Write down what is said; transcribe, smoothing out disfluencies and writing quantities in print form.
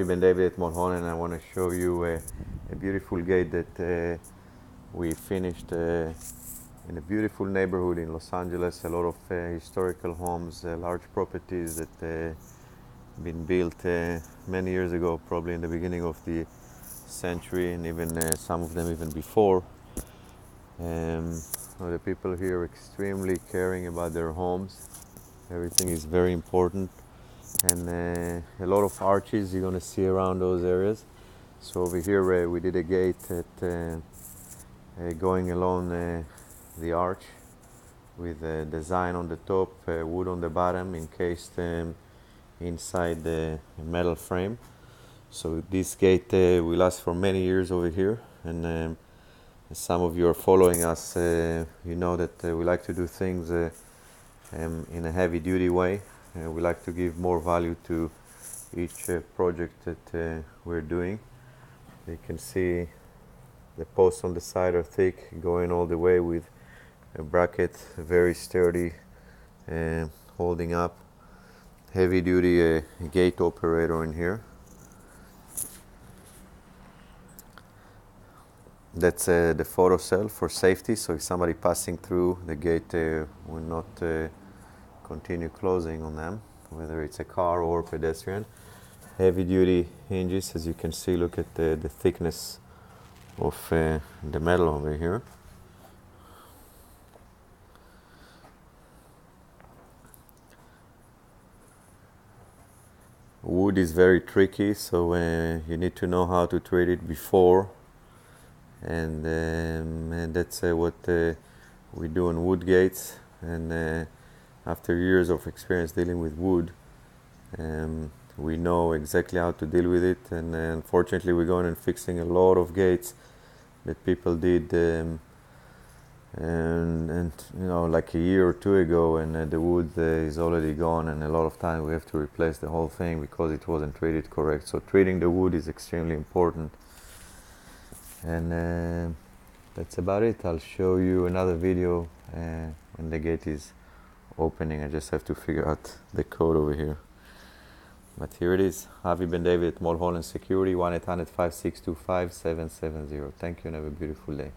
Ben David at Mulholland. I want to show you a beautiful gate that we finished in a beautiful neighborhood in Los Angeles. A lot of historical homes, large properties that been built many years ago, probably in the beginning of the century, and even some of them even before. The people here are extremely caring about their homes. Everything is very important, and a lot of arches you're going to see around those areas. So over here we did a gate going along the arch with a design on the top, wood on the bottom, encased inside the metal frame. So this gate will last for many years over here, and some of you are following us, you know that we like to do things in a heavy duty way. We like to give more value to each project that we're doing. You can see the posts on the side are thick, going all the way with a bracket, very sturdy, holding up. Heavy duty gate operator in here. That's the photo cell for safety, so if somebody passing through, the gate will not continue closing on them, whether it's a car or pedestrian. Heavy duty hinges, as you can see. Look at the thickness of the metal over here. Wood is very tricky, so you need to know how to treat it before, and that's what we do on wood gates. And after years of experience dealing with wood, we know exactly how to deal with it. And unfortunately, we're going and fixing a lot of gates that people did and you know, like a year or two ago, and the wood is already gone, and a lot of time we have to replace the whole thing because it wasn't treated correct. So treating the wood is extremely important, and that's about it. I'll show you another video when the gate is opening. I just have to figure out the code over here, but here it is. Ben David at Mulholland Security, 1-800-5625-770. Thank you and have a beautiful day.